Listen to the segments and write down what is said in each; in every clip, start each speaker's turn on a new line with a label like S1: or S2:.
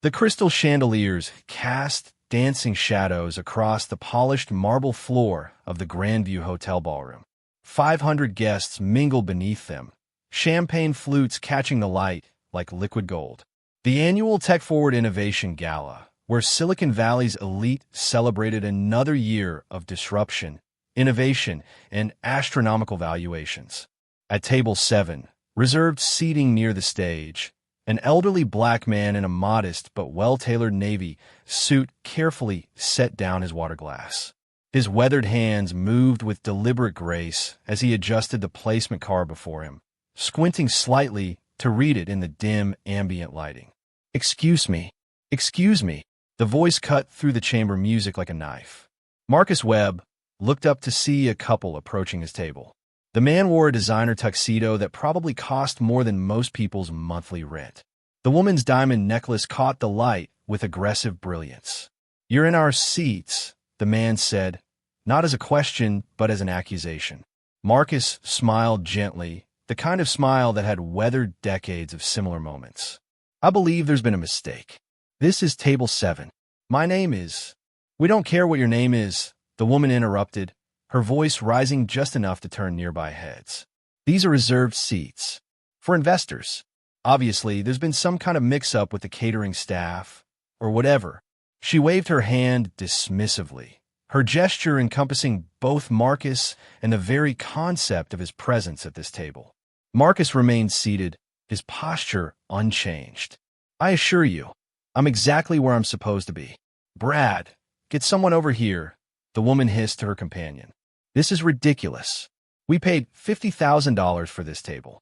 S1: The crystal chandeliers cast dancing shadows across the polished marble floor of the Grandview Hotel ballroom. 500 guests mingled beneath them, champagne flutes catching the light like liquid gold. The annual TechForward Innovation Gala, where Silicon Valley's elite celebrated another year of disruption, innovation, and astronomical valuations. At table 7, reserved seating near the stage, an elderly black man in a modest but well-tailored navy suit carefully set down his water glass. His weathered hands moved with deliberate grace as he adjusted the placement card before him, squinting slightly to read it in the dim ambient lighting. "Excuse me. Excuse me." The voice cut through the chamber music like a knife. Marcus Webb looked up to see a couple approaching his table. The man wore a designer tuxedo that probably cost more than most people's monthly rent. The woman's diamond necklace caught the light with aggressive brilliance. "You're in our seats," the man said, not as a question, but as an accusation. Marcus smiled gently, the kind of smile that had weathered decades of similar moments. "I believe there's been a mistake. This is table 7. My name is—" "We don't care what your name is," the woman interrupted, her voice rising just enough to turn nearby heads. "These are reserved seats. For investors. Obviously, there's been some kind of mix-up with the catering staff, or whatever." She waved her hand dismissively, her gesture encompassing both Marcus and the very concept of his presence at this table. Marcus remained seated, his posture unchanged. "I assure you, I'm exactly where I'm supposed to be." "Brad, get someone over here," the woman hissed to her companion. "This is ridiculous. We paid $50,000 for this table."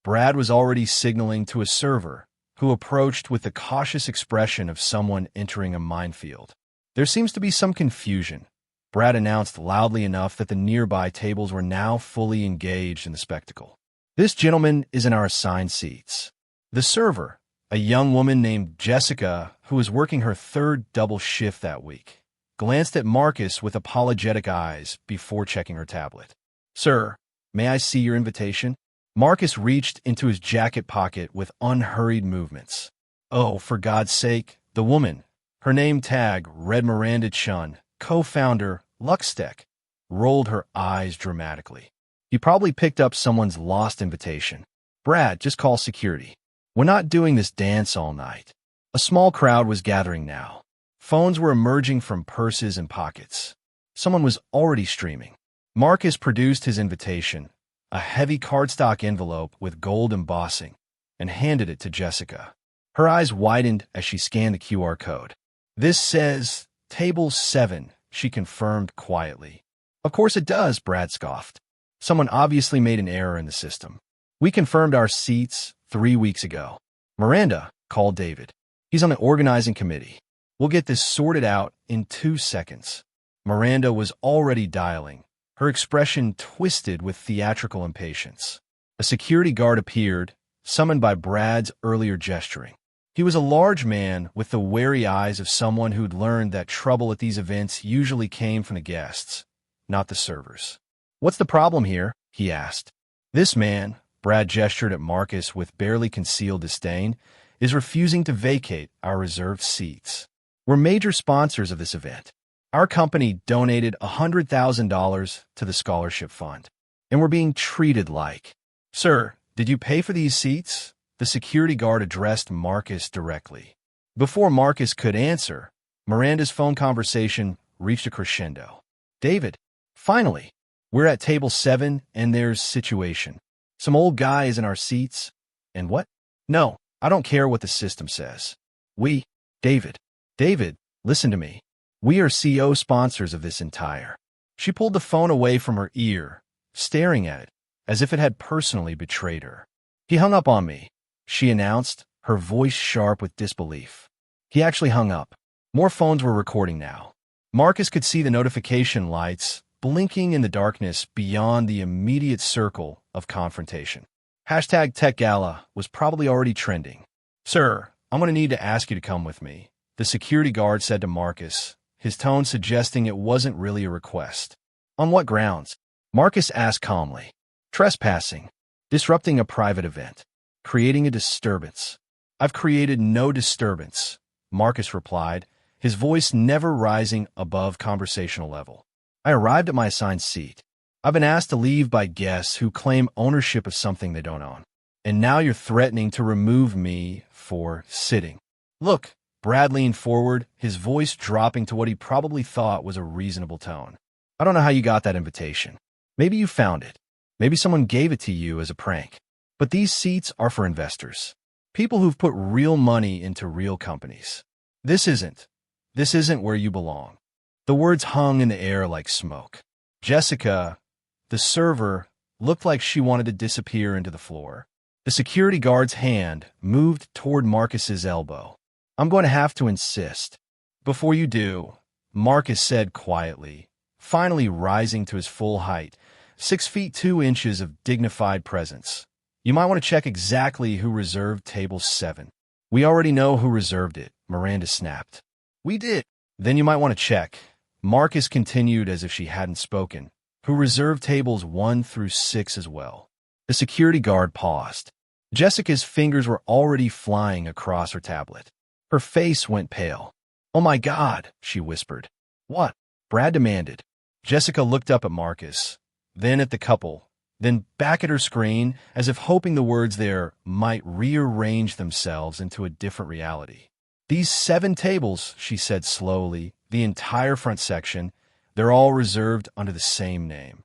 S1: Brad was already signaling to a server, who approached with the cautious expression of someone entering a minefield. "There seems to be some confusion," Brad announced loudly enough that the nearby tables were now fully engaged in the spectacle. "This gentleman is in our assigned seats." The server, a young woman named Jessica, who was working her third double shift that week, glanced at Marcus with apologetic eyes before checking her tablet. "Sir, may I see your invitation?" Marcus reached into his jacket pocket with unhurried movements. "Oh, for God's sake," the woman, her name tag read Miranda Chun, co-founder, Luxtech, rolled her eyes dramatically. "You probably picked up someone's lost invitation. Brad, just call security. We're not doing this dance all night." A small crowd was gathering now. Phones were emerging from purses and pockets. Someone was already streaming. Marcus produced his invitation, a heavy cardstock envelope with gold embossing, and handed it to Jessica. Her eyes widened as she scanned the QR code. "This says Table 7, she confirmed quietly. "Of course it does," Brad scoffed. "Someone obviously made an error in the system. We confirmed our seats 3 weeks ago." "Miranda," called David. "He's on the organizing committee. We'll get this sorted out in 2 seconds." Miranda was already dialing, her expression twisted with theatrical impatience. A security guard appeared, summoned by Brad's earlier gesturing. He was a large man with the wary eyes of someone who'd learned that trouble at these events usually came from the guests, not the servers. "What's the problem here?" he asked. "This man," Brad gestured at Marcus with barely concealed disdain, "is refusing to vacate our reserved seats. We're major sponsors of this event. Our company donated $100,000 to the scholarship fund, and we're being treated like—" "Sir, did you pay for these seats?" The security guard addressed Marcus directly. Before Marcus could answer, Miranda's phone conversation reached a crescendo. "David, finally, we're at table 7 and there's situation. Some old guy is in our seats. And what? No, I don't care what the system says. David, listen to me. We are CO sponsors of this entire—" She pulled the phone away from her ear, staring at it, as if it had personally betrayed her. "He hung up on me," she announced, her voice sharp with disbelief. He actually hung up. More phones were recording now. Marcus could see the notification lights blinking in the darkness beyond the immediate circle of confrontation. Hashtag Tech Gala was probably already trending. "Sir, I'm going to need to ask you to come with me," the security guard said to Marcus, his tone suggesting it wasn't really a request. "On what grounds?" Marcus asked calmly. "Trespassing, disrupting a private event, creating a disturbance." "I've created no disturbance," Marcus replied, his voice never rising above conversational level. I arrived at my assigned seat. I've been asked to leave by guests who claim ownership of something they don't own. And now you're threatening to remove me for sitting. Look, Brad leaned forward, his voice dropping to what he probably thought was a reasonable tone. I don't know how you got that invitation. Maybe you found it. Maybe someone gave it to you as a prank. But these seats are for investors. People who've put real money into real companies. This isn't where you belong. The words hung in the air like smoke. Jessica, the server, looked like she wanted to disappear into the floor. The security guard's hand moved toward Marcus's elbow. I'm going to have to insist. Before you do, Marcus said quietly, finally rising to his full height, 6 feet 2 inches of dignified presence. You might want to check exactly who reserved table 7. We already know who reserved it, Miranda snapped. We did. Then you might want to check. Marcus continued as if she hadn't spoken, who reserved tables 1 through 6 as well. The security guard paused. Jessica's fingers were already flying across her tablet. Her face went pale. Oh my God, she whispered. What? Brad demanded. Jessica looked up at Marcus, then at the couple, then back at her screen, as if hoping the words there might rearrange themselves into a different reality. These 7 tables, she said slowly, the entire front section, they're all reserved under the same name.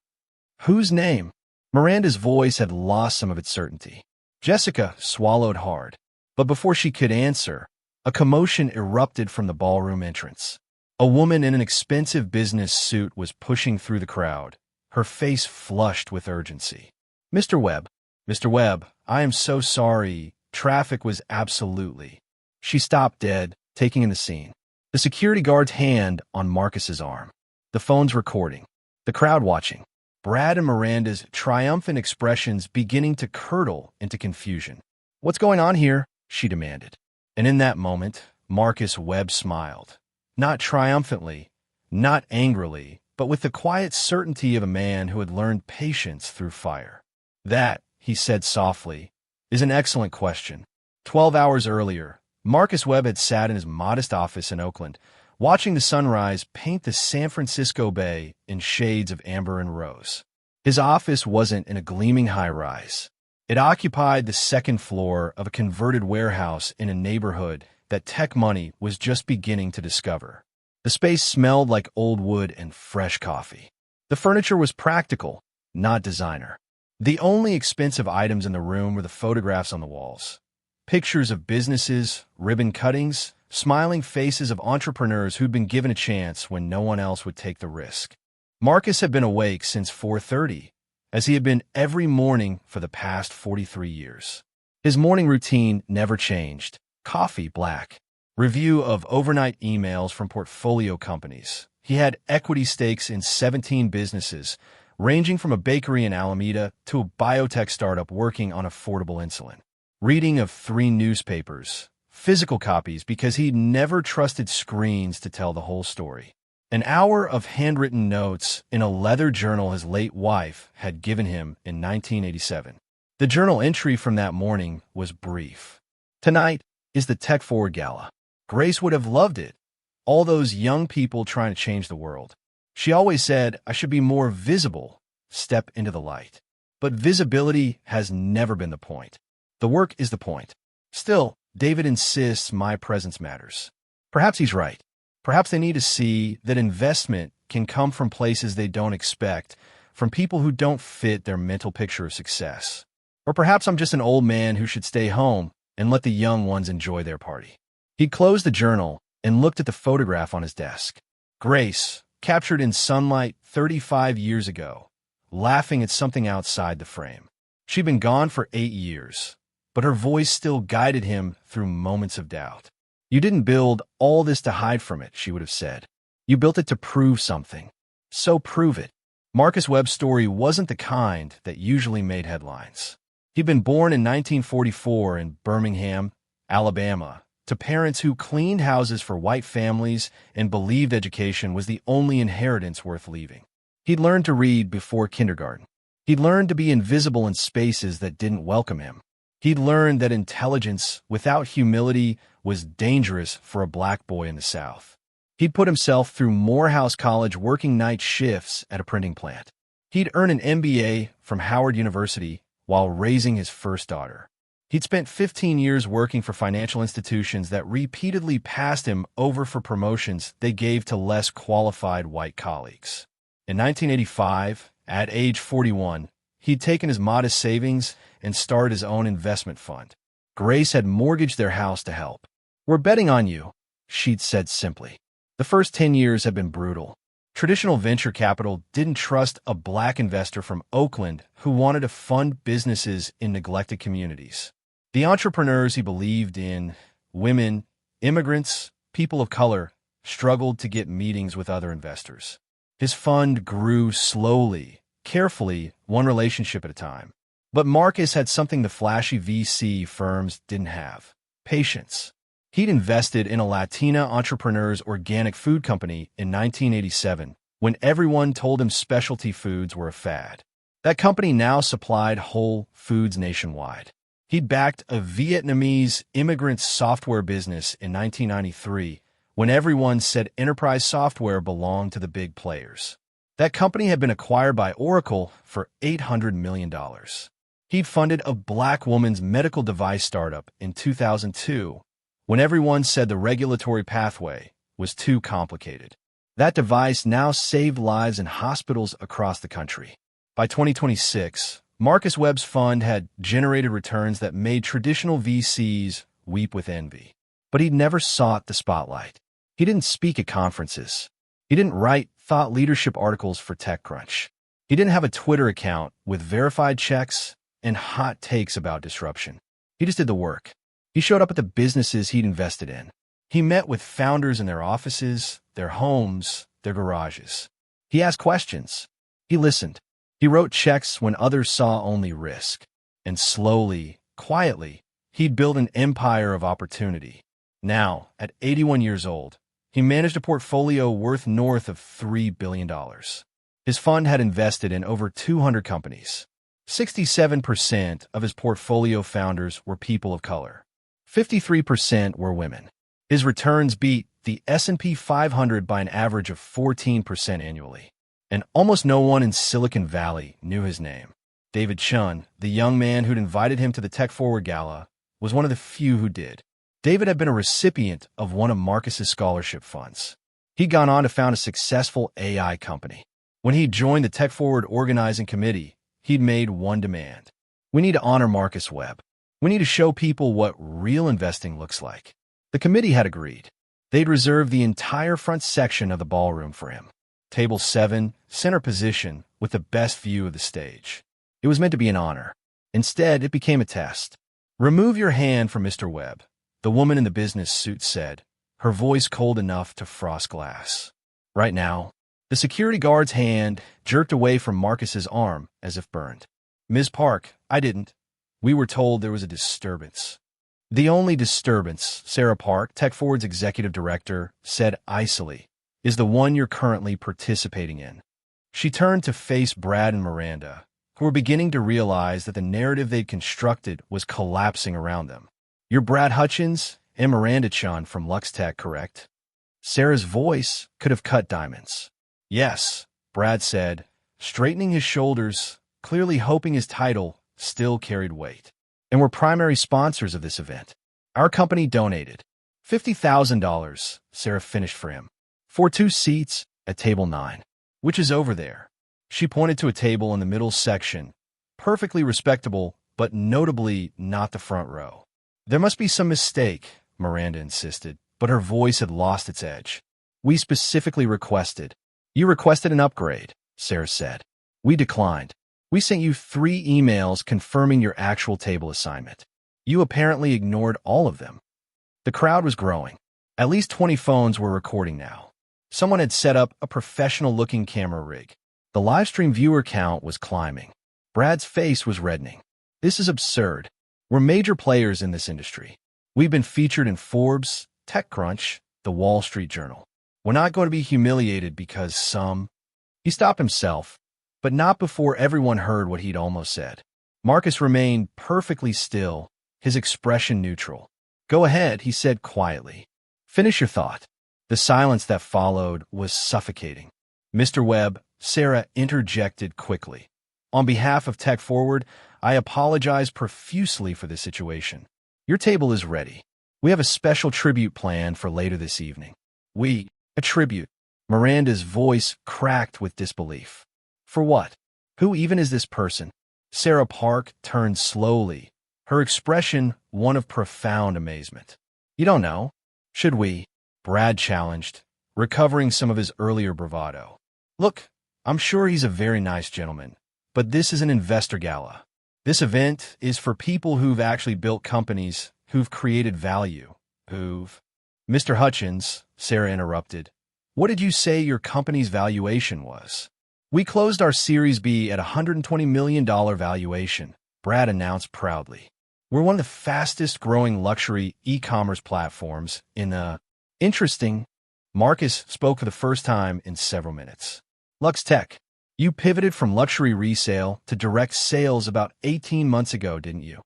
S1: Whose name? Miranda's voice had lost some of its certainty. Jessica swallowed hard. But before she could answer, a commotion erupted from the ballroom entrance. A woman in an expensive business suit was pushing through the crowd, her face flushed with urgency. Mr. Webb, I am so sorry. Traffic was absolutely. She stopped dead, taking in the scene. The security guard's hand on Marcus's arm. The phone's recording. The crowd watching. Brad and Miranda's triumphant expressions beginning to curdle into confusion. What's going on here? She demanded. And in that moment, Marcus Webb smiled. Not triumphantly, not angrily, but with the quiet certainty of a man who had learned patience through fire. That, he said softly, is an excellent question. 12 hours earlier, Marcus Webb had sat in his modest office in Oakland, watching the sunrise paint the San Francisco Bay in shades of amber and rose. His office wasn't in a gleaming high-rise. It occupied the second floor of a converted warehouse in a neighborhood that tech money was just beginning to discover. The space smelled like old wood and fresh coffee. The furniture was practical, not designer. The only expensive items in the room were the photographs on the walls. Pictures of businesses, ribbon cuttings, smiling faces of entrepreneurs who'd been given a chance when no one else would take the risk. Marcus had been awake since 4:30, as he had been every morning for the past 43 years. His morning routine never changed. Coffee black. Review of overnight emails from portfolio companies. He had equity stakes in 17 businesses, ranging from a bakery in Alameda to a biotech startup working on affordable insulin. Reading of 3 newspapers, physical copies because he'd never trusted screens to tell the whole story. An hour of handwritten notes in a leather journal his late wife had given him in 1987. The journal entry from that morning was brief. Tonight is the TechForward Gala. Grace would have loved it. All those young people trying to change the world. She always said, I should be more visible, step into the light. But visibility has never been the point. The work is the point. Still, David insists my presence matters. Perhaps he's right. Perhaps they need to see that investment can come from places they don't expect, from people who don't fit their mental picture of success. Or perhaps I'm just an old man who should stay home and let the young ones enjoy their party. He closed the journal and looked at the photograph on his desk. Grace, captured in sunlight 35 years ago, laughing at something outside the frame. She'd been gone for 8 years, but her voice still guided him through moments of doubt. You didn't build all this to hide from it, she would have said. You built it to prove something. So prove it. Marcus Webb's story wasn't the kind that usually made headlines. He'd been born in 1944 in Birmingham, Alabama, to parents who cleaned houses for white families and believed education was the only inheritance worth leaving. He'd learned to read before kindergarten. He'd learned to be invisible in spaces that didn't welcome him. He'd learned that intelligence without humility was dangerous for a black boy in the South. He'd put himself through Morehouse College working night shifts at a printing plant. He'd earned an MBA from Howard University while raising his first daughter. He'd spent 15 years working for financial institutions that repeatedly passed him over for promotions they gave to less qualified white colleagues. In 1985, at age 41, he'd taken his modest savings and started his own investment fund. Grace had mortgaged their house to help. "We're betting on you," she'd said simply. The first 10 years had been brutal. Traditional venture capital didn't trust a black investor from Oakland who wanted to fund businesses in neglected communities. The entrepreneurs he believed in, women, immigrants, people of color, struggled to get meetings with other investors. His fund grew slowly, carefully, one relationship at a time. But Marcus had something the flashy VC firms didn't have: patience. He'd invested in a Latina entrepreneur's organic food company in 1987 when everyone told him specialty foods were a fad. That company now supplied Whole Foods nationwide. He'd backed a Vietnamese immigrant software business in 1993 when everyone said enterprise software belonged to the big players. That company had been acquired by Oracle for $800 million. He'd funded a black woman's medical device startup in 2002 when everyone said the regulatory pathway was too complicated. That device now saved lives in hospitals across the country. By 2026, Marcus Webb's fund had generated returns that made traditional VCs weep with envy. But he'd never sought the spotlight. He didn't speak at conferences. He didn't write thought leadership articles for TechCrunch. He didn't have a Twitter account with verified checks and hot takes about disruption. He just did the work. He showed up at the businesses he'd invested in. He met with founders in their offices, their homes, their garages. He asked questions. He listened. He wrote checks when others saw only risk. And slowly, quietly, he'd built an empire of opportunity. Now, at 81 years old, he managed a portfolio worth north of $3 billion. His fund had invested in over 200 companies. 67% of his portfolio founders were people of color. 53% were women. His returns beat the S&P 500 by an average of 14% annually. And almost no one in Silicon Valley knew his name. David Chun, the young man who'd invited him to the TechForward Gala, was one of the few who did. David had been a recipient of one of Marcus's scholarship funds. He'd gone on to found a successful AI company. When he joined the TechForward organizing committee, he'd made one demand. "We need to honor Marcus Webb. We need to show people what real investing looks like." The committee had agreed. They'd reserved the entire front section of the ballroom for him. Table 7, center position, with the best view of the stage. It was meant to be an honor. Instead, it became a test. "Remove your hand from Mr. Webb," the woman in the business suit said, her voice cold enough to frost glass. Right now, the security guard's hand jerked away from Marcus's arm as if burned. "Ms. Park, I didn't. We were told there was a disturbance." "The only disturbance," Sarah Park, TechForward's executive director, said icily, "is the one you're currently participating in." She turned to face Brad and Miranda, who were beginning to realize that the narrative they'd constructed was collapsing around them. "You're Brad Hutchins and Miranda Chun from Lux Tech, correct?" Sarah's voice could have cut diamonds. "Yes," Brad said, straightening his shoulders, clearly hoping his title still carried weight. "And we're primary sponsors of this event. Our company donated $50,000, Sarah finished for him, "for 2 seats at table 9, which is over there." She pointed to a table in the middle section, perfectly respectable, but notably not the front row. "There must be some mistake," Miranda insisted, but her voice had lost its edge. "We specifically requested." "You requested an upgrade," Sarah said. "We declined. We sent you 3 emails confirming your actual table assignment. You apparently ignored all of them." The crowd was growing. At least 20 phones were recording now. Someone had set up a professional-looking camera rig. The livestream viewer count was climbing. Brad's face was reddening. "This is absurd. We're major players in this industry. We've been featured in Forbes, TechCrunch, The Wall Street Journal. We're not going to be humiliated because some—" He stopped himself, but not before everyone heard what he'd almost said. Marcus remained perfectly still, his expression neutral. Go ahead, he said quietly. Finish your thought. The silence that followed was suffocating. Mr. Webb, Sarah interjected quickly. On behalf of TechForward, I apologize profusely for this situation. Your table is ready. We have a special tribute planned for later this evening. A tribute. Miranda's voice cracked with disbelief. For what? Who even is this person? Sarah Park turned slowly, her expression one of profound amazement. You don't know? Should we? Brad challenged, recovering some of his earlier bravado. Look, I'm sure he's a very nice gentleman, but this is an investor gala. This event is for people who've actually built companies, who've created value, Mr. Hutchins, Sarah interrupted. What did you say your company's valuation was? We closed our Series B at a $120 million valuation, Brad announced proudly. We're one of the fastest-growing luxury e-commerce platforms in the... Interesting. Marcus spoke for the first time in several minutes. Lux Tech, you pivoted from luxury resale to direct sales about 18 months ago, didn't you?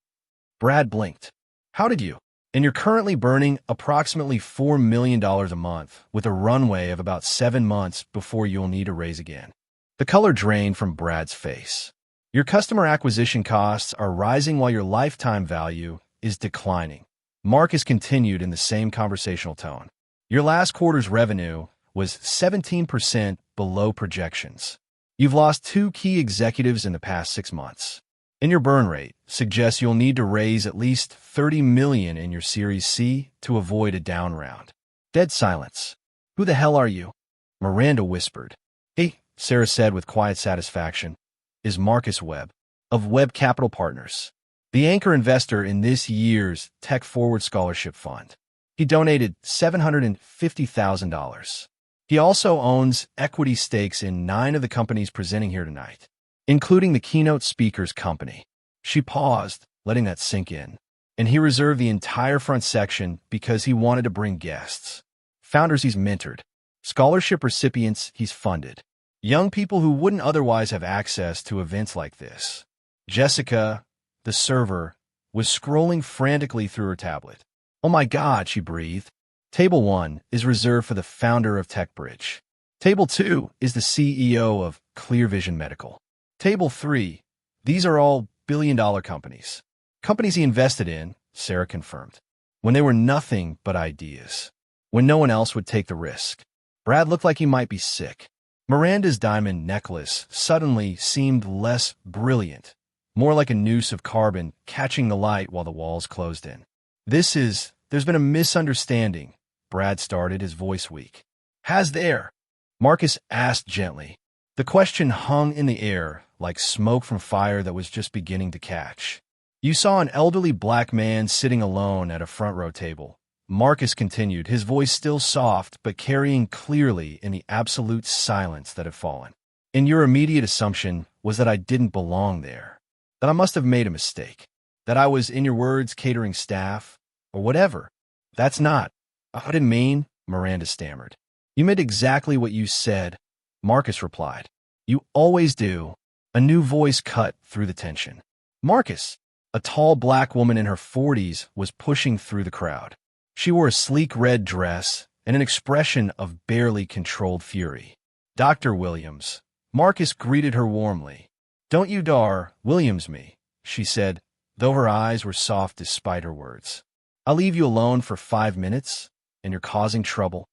S1: Brad blinked. How did you? And you're currently burning approximately $4 million a month with a runway of about 7 months before you'll need to raise again. The color drained from Brad's face. Your customer acquisition costs are rising while your lifetime value is declining. Marcus continued in the same conversational tone. Your last quarter's revenue was 17% below projections. You've lost 2 key executives in the past 6 months. And your burn rate suggests you'll need to raise at least $30 million in your Series C to avoid a down round. Dead silence. Who the hell are you? Miranda whispered. Hey, Sarah said with quiet satisfaction, is Marcus Webb, of Webb Capital Partners, the anchor investor in this year's TechForward Scholarship Fund. He donated $750,000. He also owns equity stakes in 9 of the companies presenting here tonight, including the keynote speaker's company. She paused, letting that sink in, and he reserved the entire front section because he wanted to bring guests. Founders he's mentored, scholarship recipients he's funded, young people who wouldn't otherwise have access to events like this. Jessica, the server, was scrolling frantically through her tablet. Oh my God, she breathed. Table 1 is reserved for the founder of TechBridge. Table 2 is the CEO of Clear Vision Medical. Table 3, these are all billion-dollar companies. Companies he invested in, Sarah confirmed, when they were nothing but ideas, when no one else would take the risk. Brad looked like he might be sick. Miranda's diamond necklace suddenly seemed less brilliant, more like a noose of carbon catching the light while the walls closed in. There's been a misunderstanding, Brad started, his voice weak. Has there? Marcus asked gently. The question hung in the air like smoke from fire that was just beginning to catch. You saw an elderly black man sitting alone at a front row table. Marcus continued, his voice still soft but carrying clearly in the absolute silence that had fallen. And your immediate assumption was that I didn't belong there, that I must have made a mistake, that I was, in your words, catering staff, or whatever. That's not. I didn't mean, Miranda stammered. You meant exactly what you said, Marcus replied. You always do. A new voice cut through the tension. Marcus, a tall black woman in her 40s, was pushing through the crowd. She wore a sleek red dress and an expression of barely controlled fury. Dr. Williams. Marcus greeted her warmly. Don't you dare Williams me, she said, though her eyes were soft despite her words. I'll leave you alone for 5 minutes, and you're causing trouble.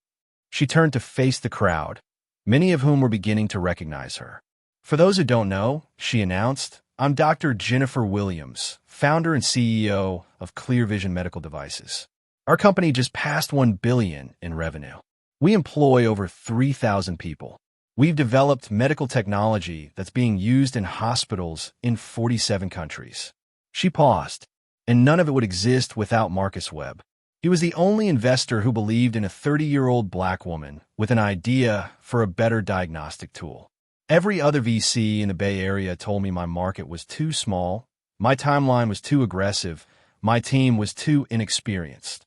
S1: She turned to face the crowd, many of whom were beginning to recognize her. For those who don't know, she announced, I'm Dr. Jennifer Williams, founder and CEO of Clear Vision Medical Devices. Our company just passed $1 billion in revenue. We employ over 3,000 people. We've developed medical technology that's being used in hospitals in 47 countries. She paused, and none of it would exist without Marcus Webb. He was the only investor who believed in a 30-year-old black woman with an idea for a better diagnostic tool. Every other VC in the Bay Area told me my market was too small, my timeline was too aggressive, my team was too inexperienced.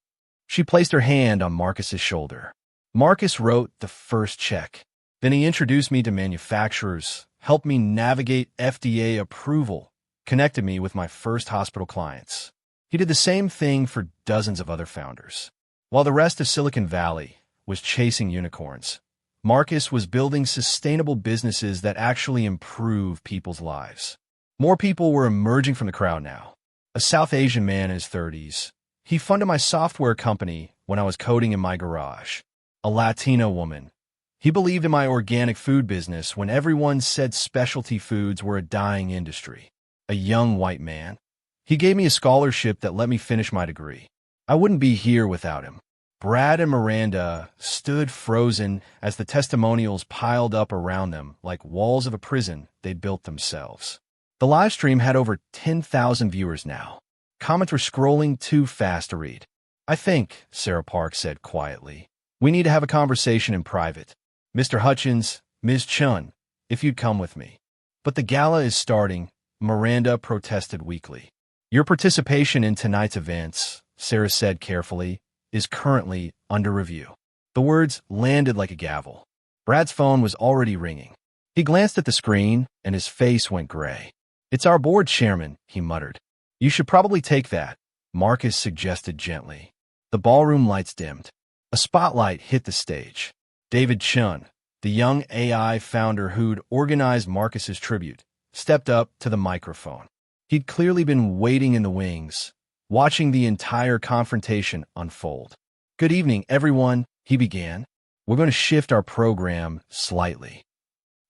S1: She placed her hand on Marcus's shoulder. Marcus wrote the first check. Then he introduced me to manufacturers, helped me navigate FDA approval, connected me with my first hospital clients. He did the same thing for dozens of other founders. While the rest of Silicon Valley was chasing unicorns, Marcus was building sustainable businesses that actually improve people's lives. More people were emerging from the crowd now. A South Asian man in his 30s. He funded my software company when I was coding in my garage. A Latino woman. He believed in my organic food business when everyone said specialty foods were a dying industry. A young white man. He gave me a scholarship that let me finish my degree. I wouldn't be here without him. Brad and Miranda stood frozen as the testimonials piled up around them like walls of a prison they'd built themselves. The live stream had over 10,000 viewers now. Comments were scrolling too fast to read. I think, Sarah Park said quietly, we need to have a conversation in private. Mr. Hutchins, Ms. Chun, if you'd come with me. But the gala is starting, Miranda protested weakly. Your participation in tonight's events, Sarah said carefully, is currently under review. The words landed like a gavel. Brad's phone was already ringing. He glanced at the screen, and his face went gray. It's our board chairman, he muttered. You should probably take that, Marcus suggested gently. The ballroom lights dimmed. A spotlight hit the stage. David Chun, the young AI founder who'd organized Marcus's tribute, stepped up to the microphone. He'd clearly been waiting in the wings, watching the entire confrontation unfold. Good evening, everyone, he began. We're going to shift our program slightly.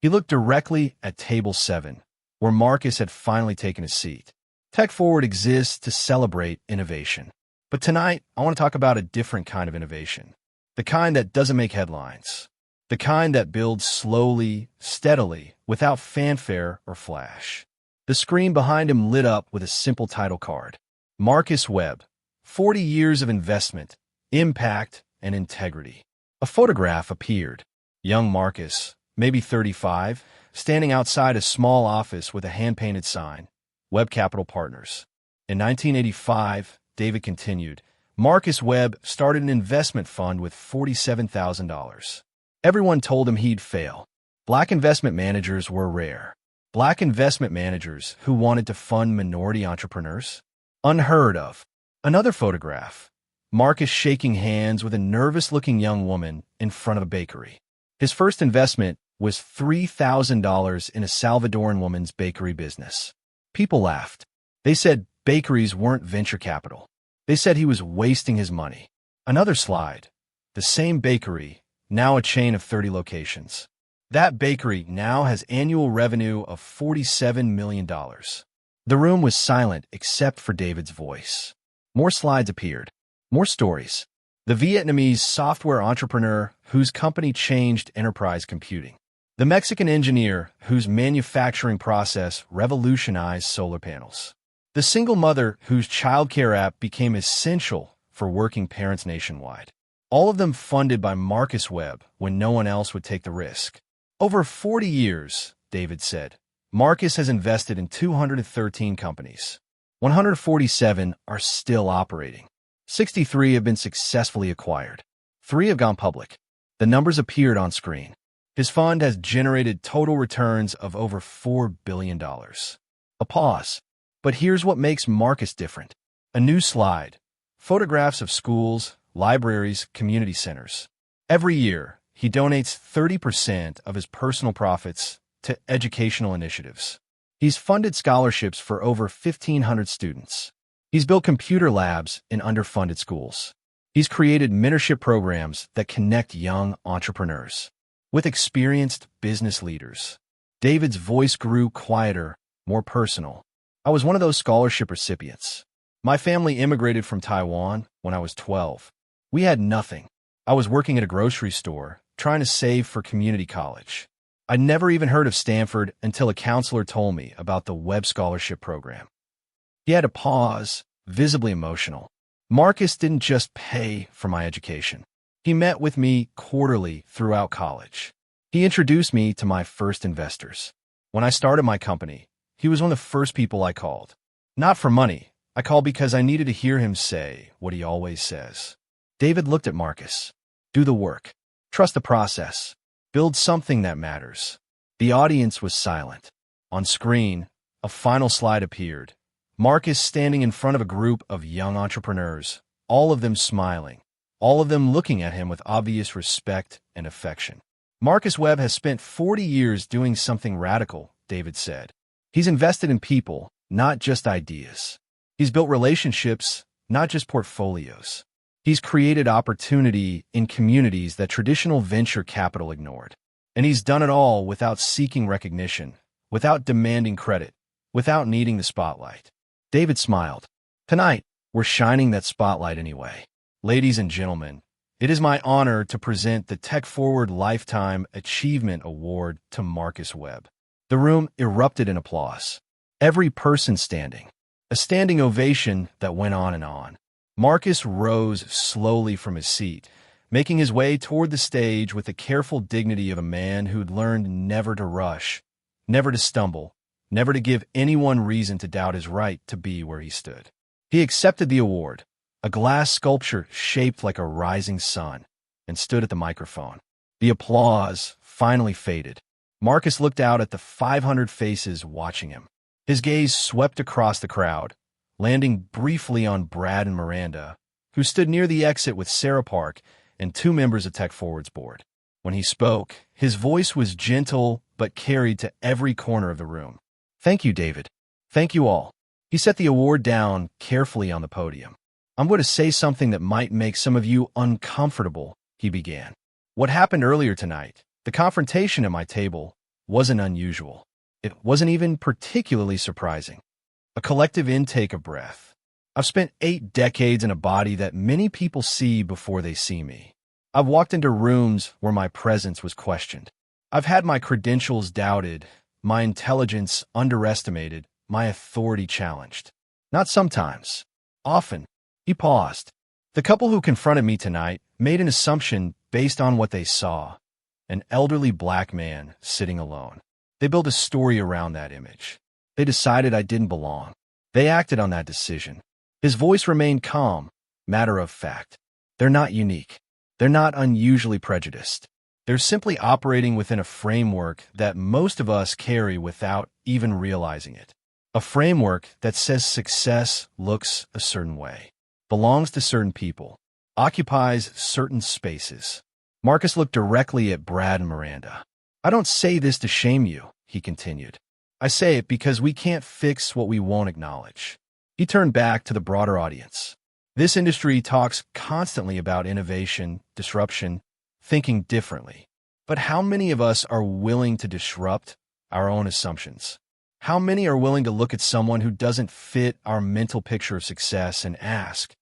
S1: He looked directly at Table 7, where Marcus had finally taken his seat. TechForward exists to celebrate innovation. But tonight, I want to talk about a different kind of innovation. The kind that doesn't make headlines. The kind that builds slowly, steadily, without fanfare or flash. The screen behind him lit up with a simple title card. Marcus Webb, 40 years of investment, impact, and integrity. A photograph appeared. Young Marcus, maybe 35, standing outside a small office with a hand-painted sign, Webb Capital Partners. In 1985, David continued, Marcus Webb started an investment fund with $47,000. Everyone told him he'd fail. Black investment managers were rare. Black investment managers who wanted to fund minority entrepreneurs? Unheard of. Another photograph. Marcus shaking hands with a nervous-looking young woman in front of a bakery. His first investment was $3,000 in a Salvadoran woman's bakery business. People laughed. They said bakeries weren't venture capital. They said he was wasting his money. Another slide. The same bakery, now a chain of 30 locations. That bakery now has annual revenue of $47 million. The room was silent except for David's voice. More slides appeared. More stories. The Vietnamese software entrepreneur whose company changed enterprise computing. The Mexican engineer whose manufacturing process revolutionized solar panels. The single mother whose childcare app became essential for working parents nationwide. All of them funded by Marcus Webb when no one else would take the risk. Over 40 years, David said, Marcus has invested in 213 companies. 147 are still operating. 63 have been successfully acquired. 3 have gone public. The numbers appeared on screen. His fund has generated total returns of over $4 billion. A pause. But here's what makes Marcus different. A new slide. Photographs of schools, libraries, community centers. Every year, he donates 30% of his personal profits to educational initiatives. He's funded scholarships for over 1,500 students. He's built computer labs in underfunded schools. He's created mentorship programs that connect young entrepreneurs with experienced business leaders. David's voice grew quieter, more personal. I was one of those scholarship recipients. My family immigrated from Taiwan when I was 12. We had nothing. I was working at a grocery store, trying to save for community college. I'd never even heard of Stanford until a counselor told me about the Webb Scholarship Program. He had to pause, visibly emotional. Marcus didn't just pay for my education. He met with me quarterly throughout college. He introduced me to my first investors. When I started my company, he was one of the first people I called. Not for money. I called because I needed to hear him say what he always says. David looked at Marcus. Do the work. Trust the process. Build something that matters. The audience was silent. On screen, a final slide appeared. Marcus standing in front of a group of young entrepreneurs, all of them smiling, all of them looking at him with obvious respect and affection. Marcus Webb has spent 40 years doing something radical, David said. He's invested in people, not just ideas. He's built relationships, not just portfolios. He's created opportunity in communities that traditional venture capital ignored. And he's done it all without seeking recognition, without demanding credit, without needing the spotlight. David smiled. Tonight, we're shining that spotlight anyway. Ladies and gentlemen, it is my honor to present the TechForward Lifetime Achievement Award to Marcus Webb. The room erupted in applause. Every person standing. A standing ovation that went on and on. Marcus rose slowly from his seat, making his way toward the stage with the careful dignity of a man who'd learned never to rush, never to stumble, never to give anyone reason to doubt his right to be where he stood. He accepted the award, a glass sculpture shaped like a rising sun, and stood at the microphone. The applause finally faded. Marcus looked out at the 500 faces watching him. His gaze swept across the crowd, landing briefly on Brad and Miranda, who stood near the exit with Sarah Park and two members of TechForward's board. When he spoke, his voice was gentle but carried to every corner of the room. Thank you, David. Thank you all. He set the award down carefully on the podium. I'm going to say something that might make some of you uncomfortable, he began. What happened earlier tonight, the confrontation at my table, wasn't unusual. It wasn't even particularly surprising. A collective intake of breath. I've spent 8 decades in a body that many people see before they see me. I've walked into rooms where my presence was questioned. I've had my credentials doubted, my intelligence underestimated, my authority challenged. Not sometimes. Often. He paused. The couple who confronted me tonight made an assumption based on what they saw. An elderly black man sitting alone. They built a story around that image. They decided I didn't belong. They acted on that decision. His voice remained calm, matter of fact. They're not unique. They're not unusually prejudiced. They're simply operating within a framework that most of us carry without even realizing it. A framework that says success looks a certain way, belongs to certain people, occupies certain spaces. Marcus looked directly at Brad and Miranda. I don't say this to shame you, he continued. I say it because we can't fix what we won't acknowledge. He turned back to the broader audience. This industry talks constantly about innovation, disruption, thinking differently. But how many of us are willing to disrupt our own assumptions? How many are willing to look at someone who doesn't fit our mental picture of success and ask,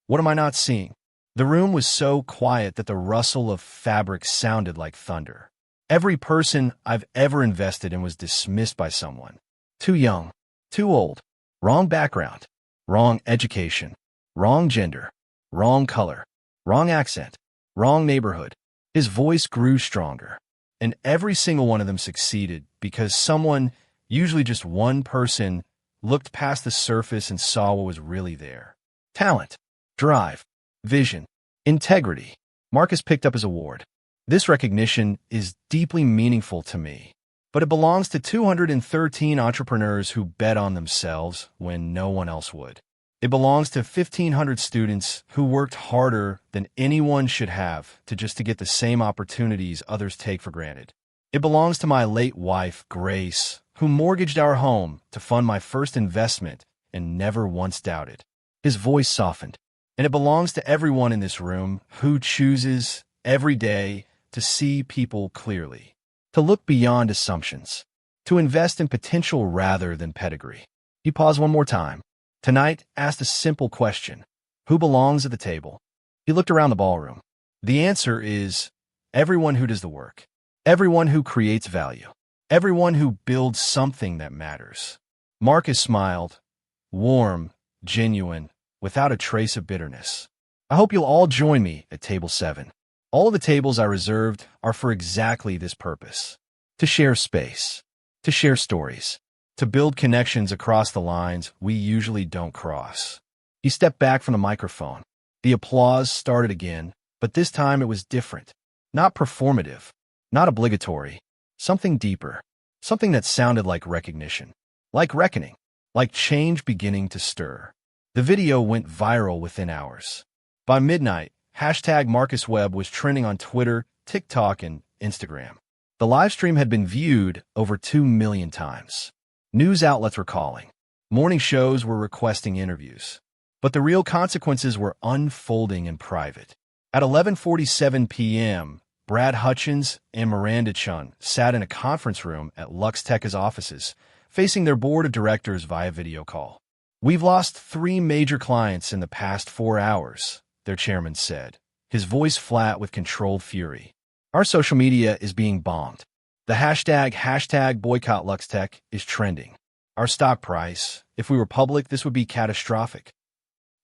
S1: what am I not seeing? The room was so quiet that the rustle of fabric sounded like thunder. Every person I've ever invested in was dismissed by someone. Too young, too old, wrong background, wrong education, wrong gender, wrong color, wrong accent, wrong neighborhood. His voice grew stronger, and every single one of them succeeded because someone, usually just one person, looked past the surface and saw what was really there. Talent, drive, vision, integrity. Marcus picked up his award. This recognition is deeply meaningful to me, but it belongs to 213 entrepreneurs who bet on themselves when no one else would. It belongs to 1,500 students who worked harder than anyone should have to get the same opportunities others take for granted. It belongs to my late wife, Grace, who mortgaged our home to fund my first investment and never once doubted. His voice softened. And it belongs to everyone in this room who chooses every day to see people clearly, to look beyond assumptions, to invest in potential rather than pedigree. He paused one more time. Tonight asked a simple question. Who belongs at the table? He looked around the ballroom. The answer is everyone who does the work, everyone who creates value, everyone who builds something that matters. Marcus smiled, warm, genuine, without a trace of bitterness. I hope you'll all join me at table 7. All of the tables I reserved are for exactly this purpose. To share space, to share stories, to build connections across the lines we usually don't cross. He stepped back from the microphone. The applause started again, but this time it was different. Not performative, not obligatory, something deeper, something that sounded like recognition, like reckoning. like change beginning to stir. The video went viral within hours. By midnight, hashtag Marcus Webb was trending on Twitter, TikTok, and Instagram. The livestream had been viewed over 2 million times. News outlets were calling. Morning shows were requesting interviews. But the real consequences were unfolding in private. At 11:47 p.m., Brad Hutchins and Miranda Chun sat in a conference room at Luxtech's offices, facing their board of directors via video call. "We've lost 3 major clients in the past 4 hours," their chairman said, his voice flat with controlled fury. "Our social media is being bombed. The hashtag boycott Luxtech is trending. Our stock price, if we were public, this would be catastrophic."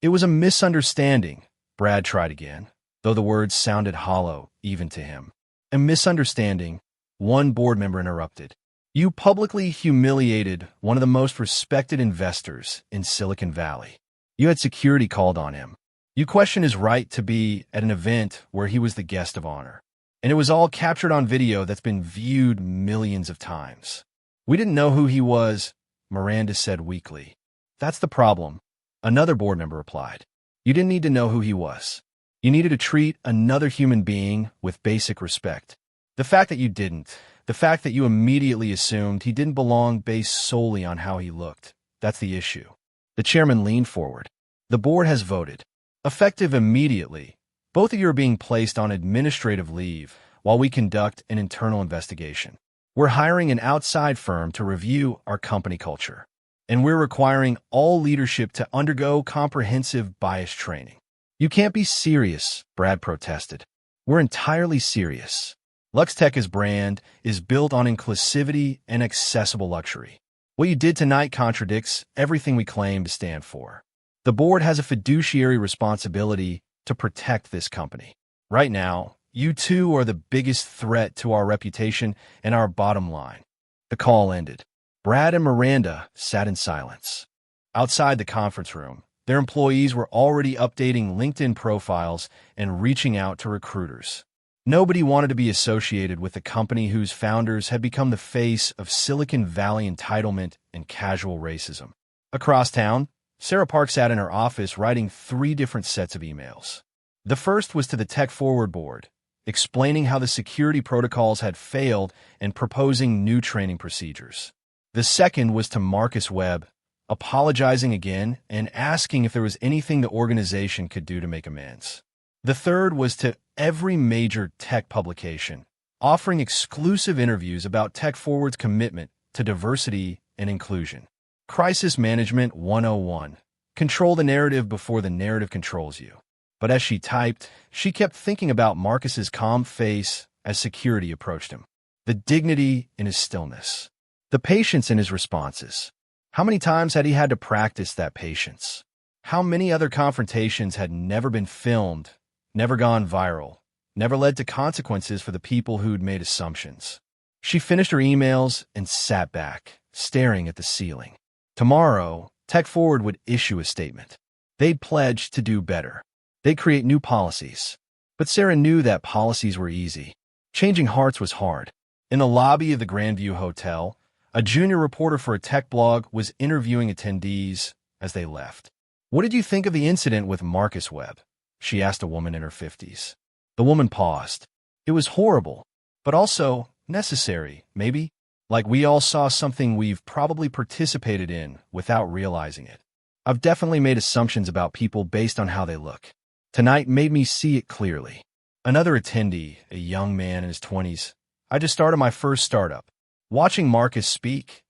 S1: "It was a misunderstanding," Brad tried again, though the words sounded hollow even to him. "A misunderstanding," one board member interrupted. "You publicly humiliated one of the most respected investors in Silicon Valley. You had security called on him. You questioned his right to be at an event where he was the guest of honor. And it was all captured on video that's been viewed millions of times." "We didn't know who he was," Miranda said weakly. "That's the problem," another board member replied. "You didn't need to know who he was. You needed to treat another human being with basic respect. The fact that you didn't, the fact that you immediately assumed he didn't belong based solely on how he looked, that's the issue." The chairman leaned forward. "The board has voted. Effective immediately, both of you are being placed on administrative leave while we conduct an internal investigation. We're hiring an outside firm to review our company culture. And we're requiring all leadership to undergo comprehensive bias training." "You can't be serious," Brad protested. "We're entirely serious. Luxtech's brand is built on inclusivity and accessible luxury. What you did tonight contradicts everything we claim to stand for. The board has a fiduciary responsibility to protect this company. Right now, you two are the biggest threat to our reputation and our bottom line." The call ended. Brad and Miranda sat in silence. Outside the conference room, their employees were already updating LinkedIn profiles and reaching out to recruiters. Nobody wanted to be associated with a company whose founders had become the face of Silicon Valley entitlement and casual racism. Across town, Sarah Park sat in her office writing 3 different sets of emails. The first was to the TechForward board, explaining how the security protocols had failed and proposing new training procedures. The second was to Marcus Webb, apologizing again and asking if there was anything the organization could do to make amends. The third was to every major tech publication, offering exclusive interviews about TechForward's commitment to diversity and inclusion. Crisis Management 101. Control the narrative before the narrative controls you. But as she typed, she kept thinking about Marcus's calm face as security approached him. The dignity in his stillness. The patience in his responses. How many times had he had to practice that patience? How many other confrontations had never been filmed, never gone viral, never led to consequences for the people who'd made assumptions? She finished her emails and sat back, staring at the ceiling. Tomorrow, TechForward would issue a statement. They'd pledge to do better. They'd create new policies. But Sarah knew that policies were easy. Changing hearts was hard. In the lobby of the Grandview Hotel, a junior reporter for a tech blog was interviewing attendees as they left. "What did you think of the incident with Marcus Webb?" she asked a woman in her 50s. The woman paused. "It was horrible, but also necessary, maybe. Like we all saw something we've probably participated in without realizing it. I've definitely made assumptions about people based on how they look. Tonight made me see it clearly." Another attendee, a young man in his 20s, "I just started my first startup. Watching Marcus speak,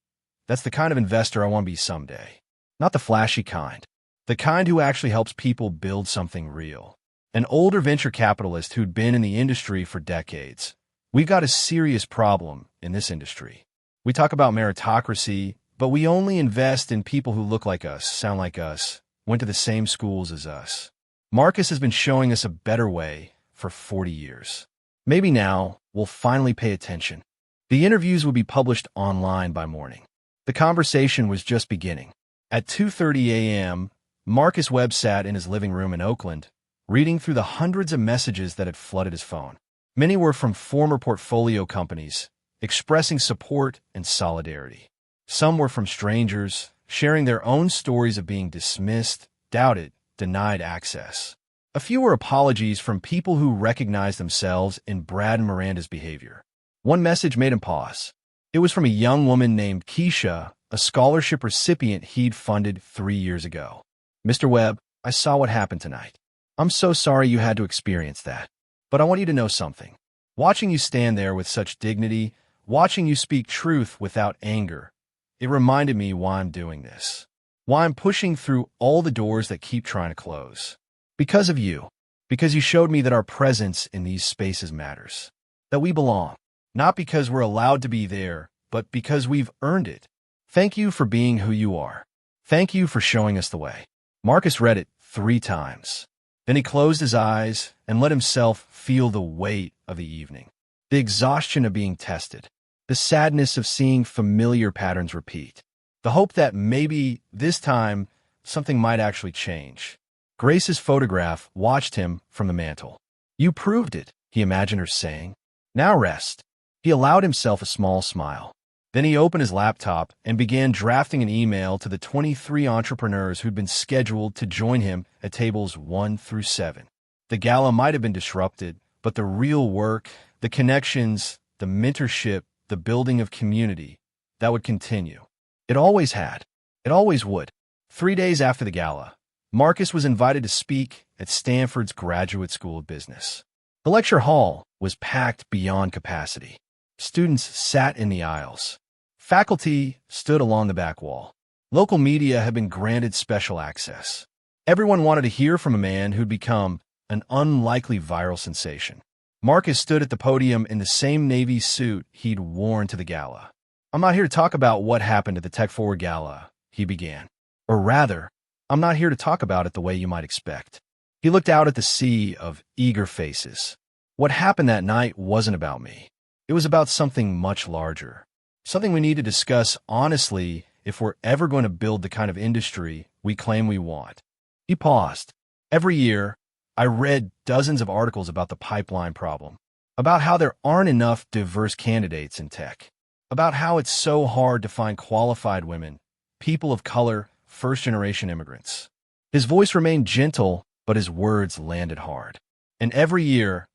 S1: that's the kind of investor I want to be someday. Not the flashy kind. The kind who actually helps people build something real." An older venture capitalist who'd been in the industry for decades. "We've got a serious problem in this industry. We talk about meritocracy, but we only invest in people who look like us, sound like us, went to the same schools as us. Marcus has been showing us a better way for 40 years. Maybe now we'll finally pay attention." The interviews would be published online by morning. The conversation was just beginning. At 2:30 a.m., Marcus Webb sat in his living room in Oakland, reading through the hundreds of messages that had flooded his phone. Many were from former portfolio companies, expressing support and solidarity. Some were from strangers, sharing their own stories of being dismissed, doubted, denied access. A few were apologies from people who recognized themselves in Brad and Miranda's behavior. One message made him pause. It was from a young woman named Keisha, a scholarship recipient he'd funded 3 years ago. "Mr. Webb, I saw what happened tonight. I'm so sorry you had to experience that. But I want you to know something. Watching you stand there with such dignity, watching you speak truth without anger, it reminded me why I'm doing this. Why I'm pushing through all the doors that keep trying to close. Because of you. Because you showed me that our presence in these spaces matters. That we belong. Not because we're allowed to be there, but because we've earned it. Thank you for being who you are. Thank you for showing us the way." Marcus read it 3 times. Then he closed his eyes and let himself feel the weight of the evening. The exhaustion of being tested. The sadness of seeing familiar patterns repeat. The hope that maybe this time something might actually change. Grace's photograph watched him from the mantel. "You proved it," he imagined her saying. "Now rest." He allowed himself a small smile. Then he opened his laptop and began drafting an email to the 23 entrepreneurs who'd been scheduled to join him at tables 1 through 7. The gala might have been disrupted, but the real work, the connections, the mentorship, the building of community, that would continue. It always had. It always would. 3 days after the gala, Marcus was invited to speak at Stanford's Graduate School of Business. The lecture hall was packed beyond capacity. Students sat in the aisles. Faculty stood along the back wall. Local media had been granted special access. Everyone wanted to hear from a man who'd become an unlikely viral sensation. Marcus stood at the podium in the same navy suit he'd worn to the gala. "I'm not here to talk about what happened at the TechForward Gala," he began. "Or rather, I'm not here to talk about it the way you might expect." He looked out at the sea of eager faces. What happened that night wasn't about me. It was about something much larger. Something we need to discuss honestly if we're ever going to build the kind of industry we claim we want. He paused. Every year, I read dozens of articles about the pipeline problem, about how there aren't enough diverse candidates in tech, about how it's so hard to find qualified women, people of color, first-generation immigrants. His voice remained gentle, but his words landed hard. And every year,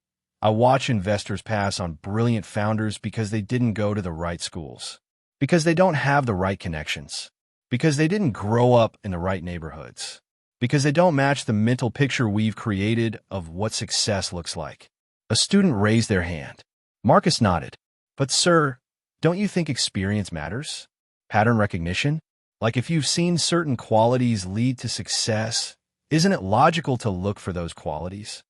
S1: I watch investors pass on brilliant founders because they didn't go to the right schools, because they don't have the right connections, because they didn't grow up in the right neighborhoods, because they don't match the mental picture we've created of what success looks like. A student raised their hand. Marcus nodded. "But sir, don't you think experience matters? Pattern recognition? Like if you've seen certain qualities lead to success, isn't it logical to look for those qualities?"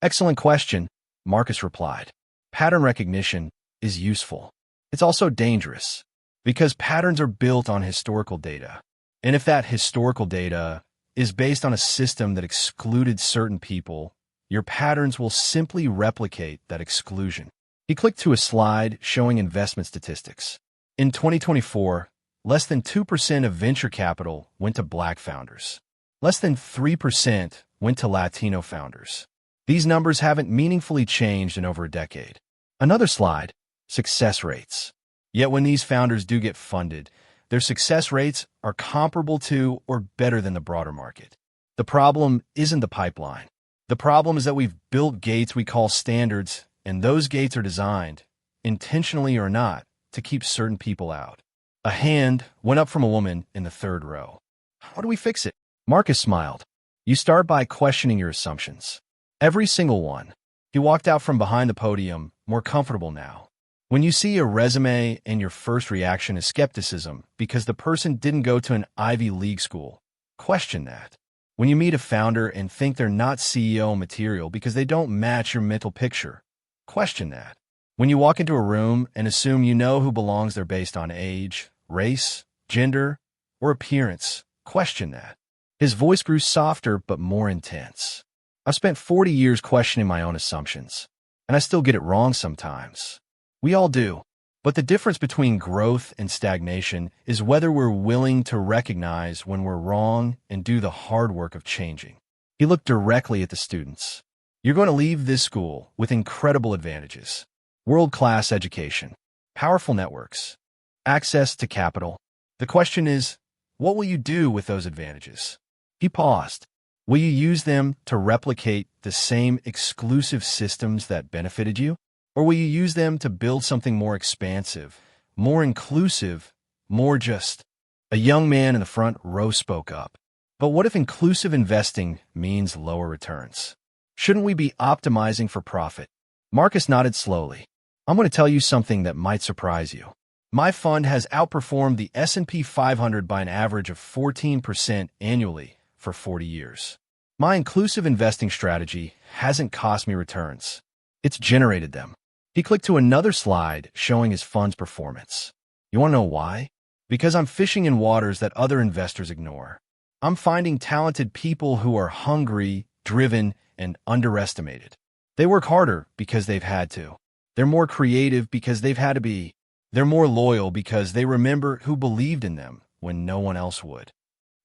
S1: "Excellent question," Marcus replied. "Pattern recognition is useful. It's also dangerous, because patterns are built on historical data. And if that historical data is based on a system that excluded certain people, your patterns will simply replicate that exclusion." He clicked to a slide showing investment statistics. In 2024, less than 2% of venture capital went to Black founders. Less than 3% went to Latino founders. These numbers haven't meaningfully changed in over a decade. Another slide, success rates. Yet when these founders do get funded, their success rates are comparable to or better than the broader market. The problem isn't the pipeline. The problem is that we've built gates we call standards, and those gates are designed, intentionally or not, to keep certain people out. A hand went up from a woman in the 3rd row. "How do we fix it?" Marcus smiled. "You start by questioning your assumptions. Every single one." He walked out from behind the podium, more comfortable now. When you see a resume and your first reaction is skepticism because the person didn't go to an Ivy League school, question that. When you meet a founder and think they're not CEO material because they don't match your mental picture, question that. When you walk into a room and assume you know who belongs there based on age, race, gender, or appearance, question that. His voice grew softer but more intense. "I've spent 40 years questioning my own assumptions, and I still get it wrong sometimes. We all do. But the difference between growth and stagnation is whether we're willing to recognize when we're wrong and do the hard work of changing." He looked directly at the students. "You're going to leave this school with incredible advantages. World-class education, powerful networks, access to capital. The question is, What will you do with those advantages? He paused. Will you use them to replicate the same exclusive systems that benefited you? Or will you use them to build something more expansive, more inclusive, more just? A young man in the front row spoke up. But what if inclusive investing means lower returns? Shouldn't we be optimizing for profit? Marcus nodded slowly. I'm going to tell you something that might surprise you. My fund has outperformed the S&P 500 by an average of 14% annually for 40 years. My inclusive investing strategy hasn't cost me returns. It's generated them. He clicked to another slide showing his fund's performance. You want to know why? Because I'm fishing in waters that other investors ignore. I'm finding talented people who are hungry, driven, and underestimated. They work harder because they've had to. They're more creative because they've had to be. They're more loyal because they remember who believed in them when no one else would.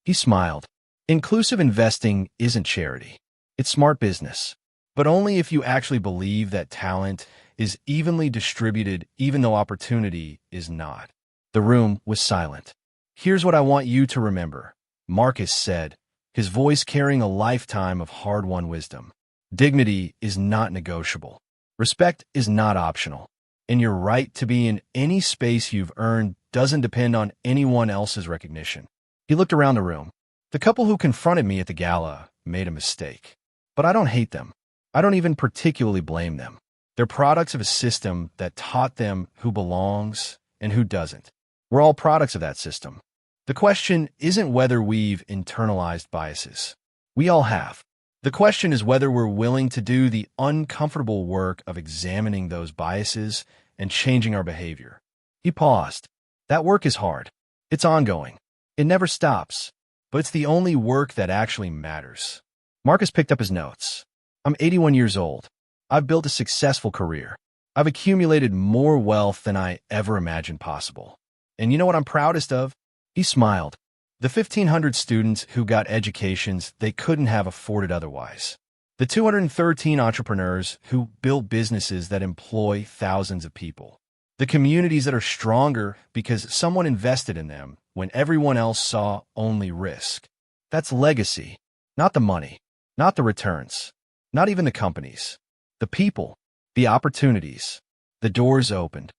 S1: He smiled. Inclusive investing isn't charity. It's smart business. But only if you actually believe that talent is evenly distributed even though opportunity is not. The room was silent. Here's what I want you to remember, Marcus said, his voice carrying a lifetime of hard-won wisdom. Dignity is not negotiable. Respect is not optional. And your right to be in any space you've earned doesn't depend on anyone else's recognition. He looked around the room. The couple who confronted me at the gala made a mistake. But I don't hate them. I don't even particularly blame them. They're products of a system that taught them who belongs and who doesn't. We're all products of that system. The question isn't whether we've internalized biases. We all have. The question is whether we're willing to do the uncomfortable work of examining those biases and changing our behavior. He paused. That work is hard. It's ongoing. It never stops. But it's the only work that actually matters. Marcus picked up his notes. I'm 81 years old. I've built a successful career. I've accumulated more wealth than I ever imagined possible. And you know what I'm proudest of? He smiled. The 1,500 students who got educations they couldn't have afforded otherwise. The 213 entrepreneurs who built businesses that employ thousands of people. The communities that are stronger because someone invested in them when everyone else saw only risk. That's legacy, not the money, not the returns, not even the companies. The people, the opportunities, the doors opened.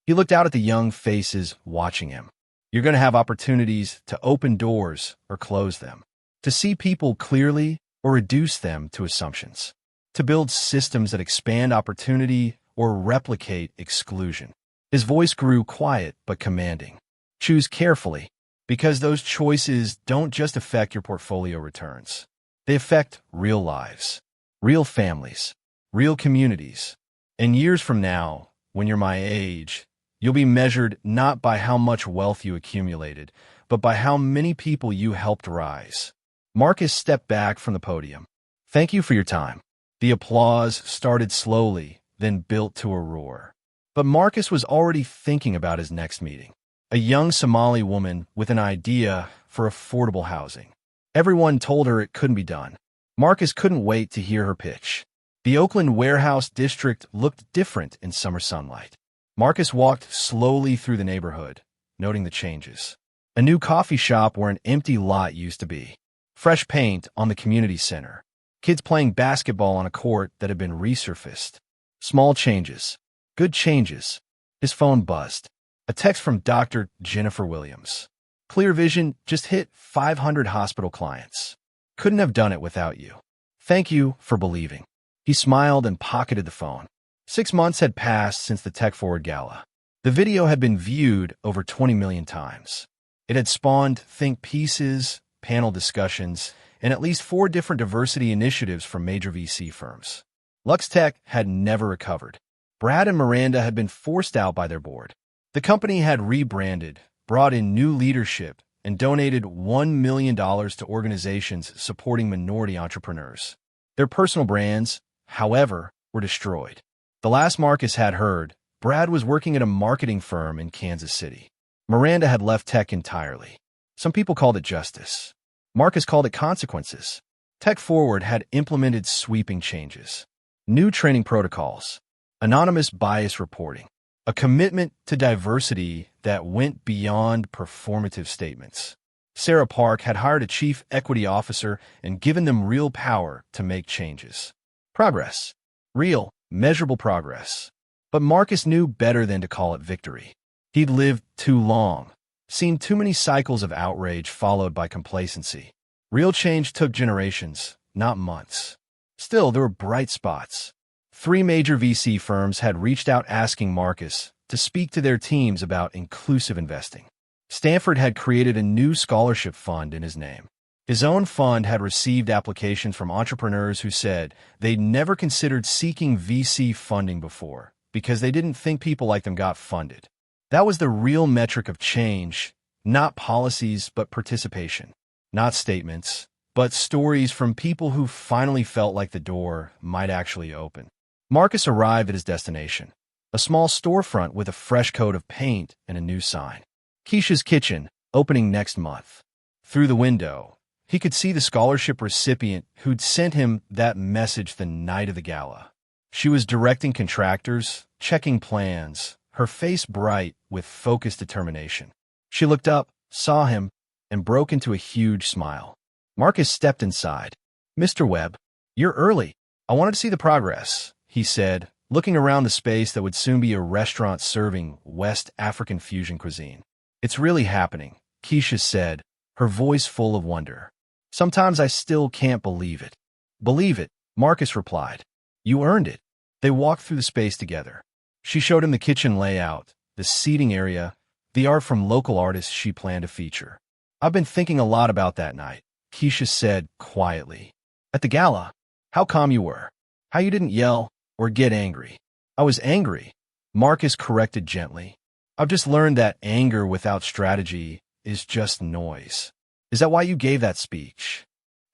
S1: He looked out at the young faces watching him. You're going to have opportunities to open doors or close them, to see people clearly or reduce them to assumptions, to build systems that expand opportunity or replicate exclusion. His voice grew quiet but commanding. Choose carefully, because those choices don't just affect your portfolio returns. They affect real lives, real families, real communities. And years from now, when you're my age, you'll be measured not by how much wealth you accumulated, but by how many people you helped rise. Marcus stepped back from the podium. Thank you for your time. The applause started slowly, then built to a roar. But Marcus was already thinking about his next meeting. A young Somali woman with an idea for affordable housing. Everyone told her it couldn't be done. Marcus couldn't wait to hear her pitch. The Oakland warehouse district looked different in summer sunlight. Marcus walked slowly through the neighborhood, noting the changes. A new coffee shop where an empty lot used to be. Fresh paint on the community center. Kids playing basketball on a court that had been resurfaced. Small changes. Good changes. His phone buzzed. A text from Dr. Jennifer Williams. Clear Vision just hit 500 hospital clients. Couldn't have done it without you. Thank you for believing. He smiled and pocketed the phone. 6 months had passed since the TechForward Gala. The video had been viewed over 20 million times. It had spawned think pieces, panel discussions, and at least 4 different diversity initiatives from major VC firms. LuxTech had never recovered. Brad and Miranda had been forced out by their board. The company had rebranded, brought in new leadership, and donated $1 million to organizations supporting minority entrepreneurs. Their personal brands, however, were destroyed. The last Marcus had heard, Brad was working at a marketing firm in Kansas City. Miranda had left tech entirely. Some people called it justice. Marcus called it consequences. TechForward had implemented sweeping changes. New training protocols. Anonymous bias reporting. A commitment to diversity that went beyond performative statements. Sarah Park had hired a chief equity officer and given them real power to make changes. Progress. Real, measurable progress. But Marcus knew better than to call it victory. He'd lived too long, seen too many cycles of outrage followed by complacency. Real change took generations, not months. Still, there were bright spots. 3 major VC firms had reached out asking Marcus to speak to their teams about inclusive investing. Stanford had created a new scholarship fund in his name. His own fund had received applications from entrepreneurs who said they'd never considered seeking VC funding before because they didn't think people like them got funded. That was the real metric of change, not policies but participation, not statements, but stories from people who finally felt like the door might actually open. Marcus arrived at his destination, a small storefront with a fresh coat of paint and a new sign. Keisha's Kitchen, opening next month. Through the window, he could see the scholarship recipient who'd sent him that message the night of the gala. She was directing contractors, checking plans, her face bright with focused determination. She looked up, saw him, and broke into a huge smile. Marcus stepped inside. "Mr. Webb, you're early. I wanted to see the progress," he said, looking around the space that would soon be a restaurant serving West African fusion cuisine. "It's really happening," Keisha said, her voice full of wonder. "Sometimes I still can't believe it." "Believe it," Marcus replied. "You earned it." They walked through the space together. She showed him the kitchen layout, the seating area, the art from local artists she planned to feature. "I've been thinking a lot about that night," Keisha said quietly. "At the gala, how calm you were, how you didn't yell or get angry." "I was angry," Marcus corrected gently. "I've just learned that anger without strategy is just noise." "Is that why you gave that speech?"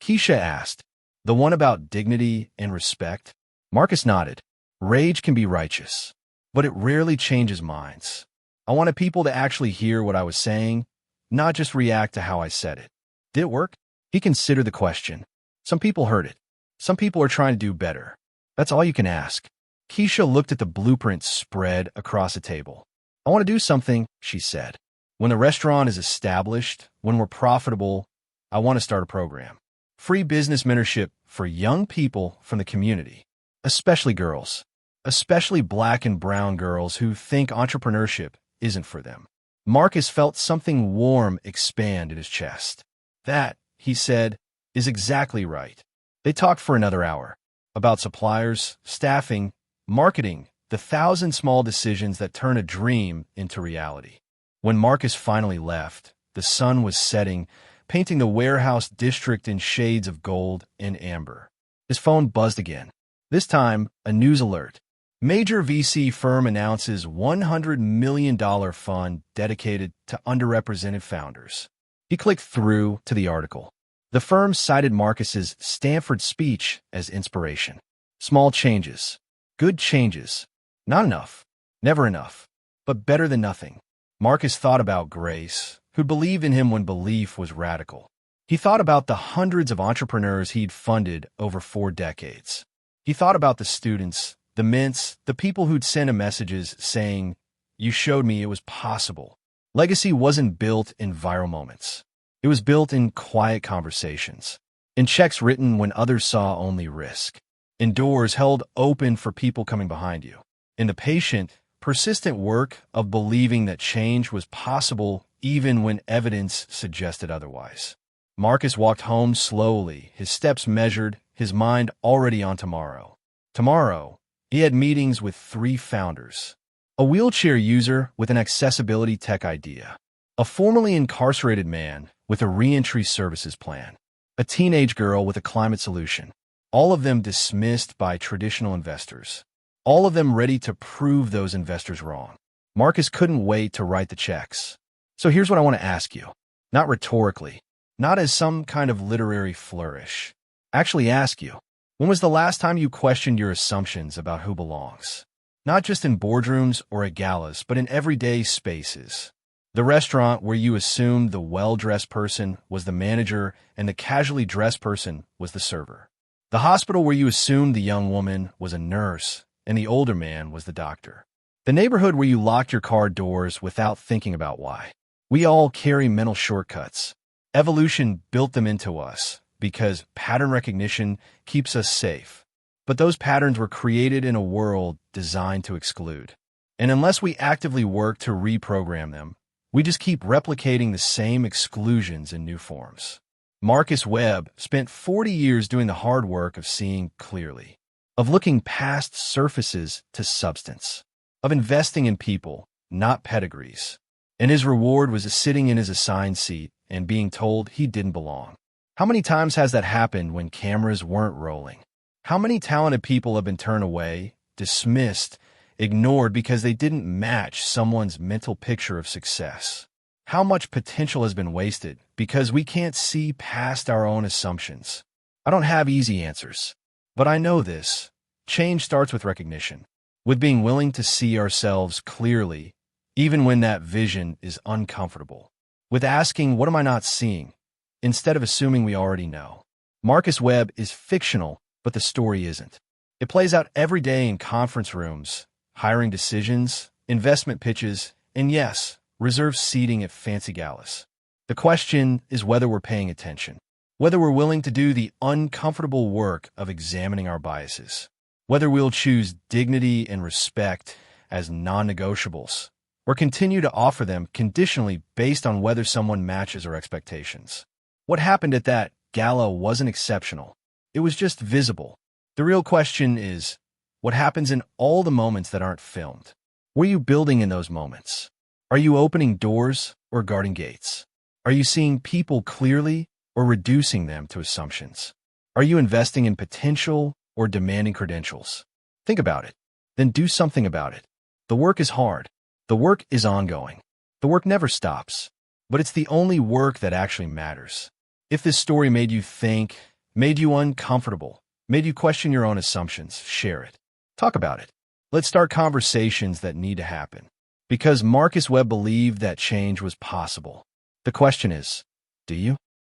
S1: Keisha asked. "The one about dignity and respect?" Marcus nodded. "Rage can be righteous, but it rarely changes minds. I wanted people to actually hear what I was saying, not just react to how I said it." "Did it work?" He considered the question. "Some people heard it. Some people are trying to do better. That's all you can ask." Keisha looked at the blueprint spread across the table. "I want to do something," she said. "When the restaurant is established, when we're profitable, I want to start a program. Free business mentorship for young people from the community, especially girls, especially Black and brown girls who think entrepreneurship isn't for them." Marcus felt something warm expand in his chest. "That," he said, "is exactly right." They talked for another hour about suppliers, staffing, marketing, the 1,000 small decisions that turn a dream into reality. When Marcus finally left, the sun was setting, painting the warehouse district in shades of gold and amber. His phone buzzed again. This time, a news alert. Major VC firm announces $100 million fund dedicated to underrepresented founders. He clicked through to the article. The firm cited Marcus's Stanford speech as inspiration. Small changes. Good changes. Not enough. Never enough. But better than nothing. Marcus thought about Grace, who believed in him when belief was radical. He thought about the hundreds of entrepreneurs he'd funded over 4 decades. He thought about the students, the mints, the people who'd send him messages saying, "You showed me it was possible." Legacy wasn't built in viral moments. It was built in quiet conversations, in checks written when others saw only risk, in doors held open for people coming behind you, in the patient, persistent work of believing that change was possible even when evidence suggested otherwise. Marcus walked home slowly, his steps measured, his mind already on tomorrow. Tomorrow, he had meetings with 3 founders. A wheelchair user with an accessibility tech idea. A formerly incarcerated man with a reentry services plan. A teenage girl with a climate solution. All of them dismissed by traditional investors. All of them ready to prove those investors wrong. Marcus couldn't wait to write the checks. "So here's what I want to ask you. Not rhetorically, not as some kind of literary flourish. Actually ask you, when was the last time you questioned your assumptions about who belongs? Not just in boardrooms or at galas, but in everyday spaces. The restaurant where you assumed the well-dressed person was the manager and the casually dressed person was the server. The hospital where you assumed the young woman was a nurse and the older man was the doctor. The neighborhood where you locked your car doors without thinking about why. We all carry mental shortcuts. Evolution built them into us because pattern recognition keeps us safe. But those patterns were created in a world designed to exclude. And unless we actively work to reprogram them, we just keep replicating the same exclusions in new forms. Marcus Webb spent 40 years doing the hard work of seeing clearly, of looking past surfaces to substance, of investing in people, not pedigrees. And his reward was sitting in his assigned seat and being told he didn't belong. How many times has that happened when cameras weren't rolling? How many talented people have been turned away, dismissed, ignored because they didn't match someone's mental picture of success? How much potential has been wasted because we can't see past our own assumptions? I don't have easy answers, but I know this. Change starts with recognition, with being willing to see ourselves clearly, even when that vision is uncomfortable, with asking, what am I not seeing, instead of assuming we already know. Marcus Webb is fictional, but the story isn't. It plays out every day in conference rooms, hiring decisions, investment pitches, and yes, reserved seating at fancy galas. The question is whether we're paying attention, whether we're willing to do the uncomfortable work of examining our biases, whether we'll choose dignity and respect as non-negotiables, or continue to offer them conditionally based on whether someone matches our expectations. What happened at that gala wasn't exceptional. It was just visible. The real question is, what happens in all the moments that aren't filmed? What are you building in those moments? Are you opening doors or guarding gates? Are you seeing people clearly or reducing them to assumptions? Are you investing in potential or demanding credentials? Think about it. Then do something about it. The work is hard. The work is ongoing. The work never stops. But it's the only work that actually matters. If this story made you think, made you uncomfortable, made you question your own assumptions, share it. Talk about it. Let's start conversations that need to happen. Because Marcus Webb believed that change was possible. The question is, do you?